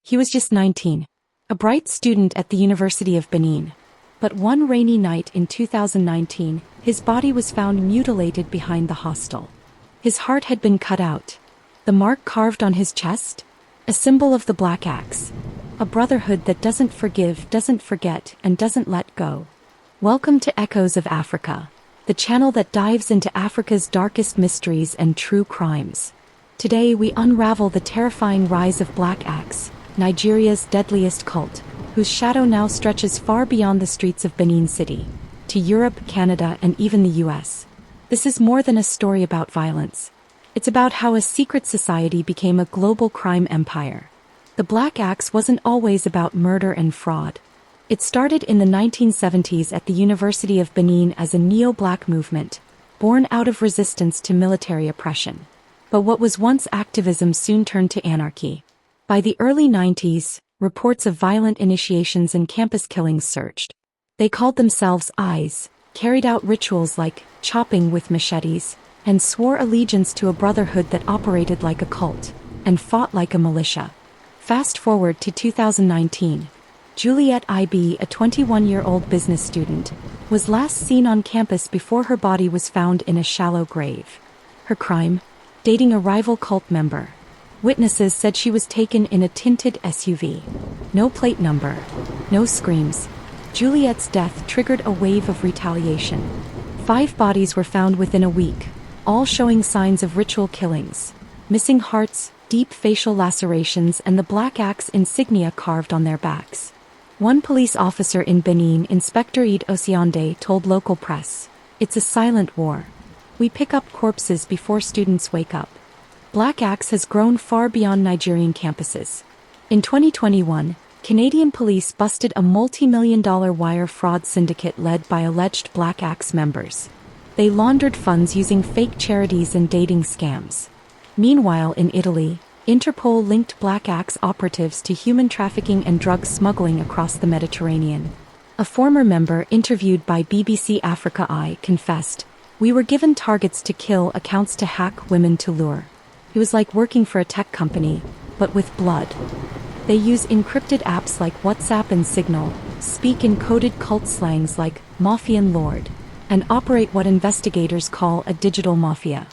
He was just 19, a bright student at the University of Benin. But one rainy night in 2019, his body was found mutilated behind the hostel. His heart had been cut out. The mark carved on his chest? A symbol of the Black Axe. A brotherhood that doesn't forgive, doesn't forget, and doesn't let go. Welcome to Echoes of Africa, the channel that dives into Africa's darkest mysteries and true crimes. Today we unravel the terrifying rise of Black Axe, Nigeria's deadliest cult, whose shadow now stretches far beyond the streets of Benin City, to Europe, Canada, and even the US. This is more than a story about violence. It's about how a secret society became a global crime empire. The Black Axe wasn't always about murder and fraud. It started in the 1970s at the University of Benin as a neo-black movement, born out of resistance to military oppression. But what was once activism soon turned to anarchy. By the early 90s, reports of violent initiations and campus killings surged. They called themselves AxeThe, carried out rituals like chopping with machetes, and swore allegiance to a brotherhood that operated like a cult and fought like a militia. Fast forward to 2019. Juliet IB, a 21-year-old business student, was last seen on campus before her body was found in a shallow grave. Her crime? Dating a rival cult member. Witnesses said she was taken in a tinted SUV. No plate number. No screams. Juliet's death triggered a wave of retaliation. 5 bodies were found within a week, all showing signs of ritual killings. Missing hearts, deep facial lacerations, and the Black Axe insignia carved on their backs. One police officer in Benin, Inspector Ed Osiande, told local press, "It's a silent war. We pick up corpses before students wake up." Black Axe has grown far beyond Nigerian campuses. In 2021, Canadian police busted a multi-million-dollar wire fraud syndicate led by alleged Black Axe members. They laundered funds using fake charities and dating scams. Meanwhile, in Italy, Interpol linked Black Axe operatives to human trafficking and drug smuggling across the Mediterranean. A former member interviewed by BBC Africa Eye confessed, "We were given targets to kill, accounts to hack, women to lure. It was like working for a tech company, but with blood." They use encrypted apps like WhatsApp and Signal, speak in coded cult slangs like Mafian Lord, and operate what investigators call a digital mafia.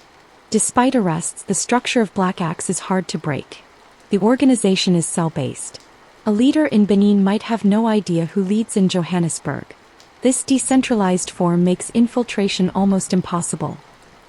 Despite arrests, the structure of Black Axe is hard to break. The organization is cell-based. A leader in Benin might have no idea who leads in Johannesburg. This decentralized form makes infiltration almost impossible.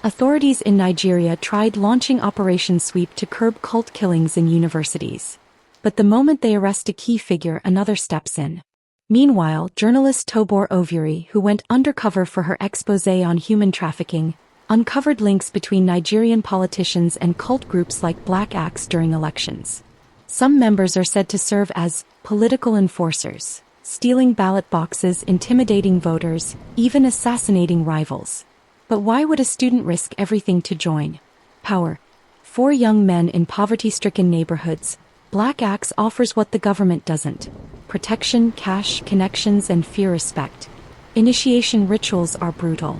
Authorities in Nigeria tried launching Operation Sweep to curb cult killings in universities. But the moment they arrest a key figure, another steps in. Meanwhile, journalist Tobor Ovuri, who went undercover for her exposé on human trafficking, uncovered links between Nigerian politicians and cult groups like Black Axe during elections. Some members are said to serve as political enforcers, stealing ballot boxes, intimidating voters, even assassinating rivals. But why would a student risk everything to join? Power. 4 young men in poverty-stricken neighborhoods, Black Axe offers what the government doesn't: protection, cash, connections, and fear-respect. Initiation rituals are brutal.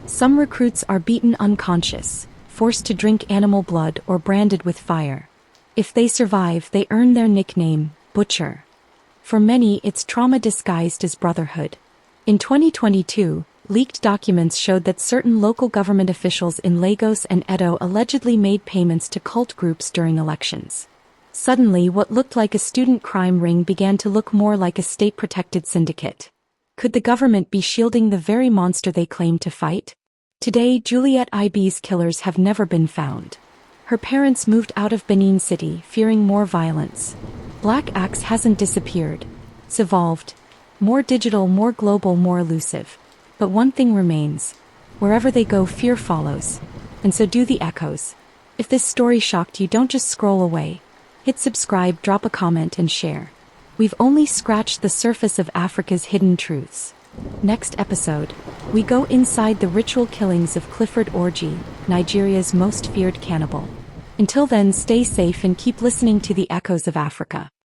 Some recruits are beaten unconscious, forced to drink animal blood, or branded with fire. If they survive, they earn their nickname, Butcher. For many, it's trauma disguised as brotherhood. In 2022, leaked documents showed that certain local government officials in Lagos and Edo allegedly made payments to cult groups during elections. Suddenly, what looked like a student crime ring began to look more like a state-protected syndicate. Could the government be shielding the very monster they claim to fight? Today, Juliet IB's killers have never been found. Her parents moved out of Benin City, fearing more violence. Black Axe hasn't disappeared. It's evolved. More digital, more global, more elusive. But one thing remains. Wherever they go, fear follows. And so do the echoes. If this story shocked you, don't just scroll away. Hit subscribe, drop a comment, and share. We've only scratched the surface of Africa's hidden truths. Next episode, we go inside the ritual killings of Clifford Orji, Nigeria's most feared cannibal. Until then, stay safe and keep listening to the Echoes of Africa.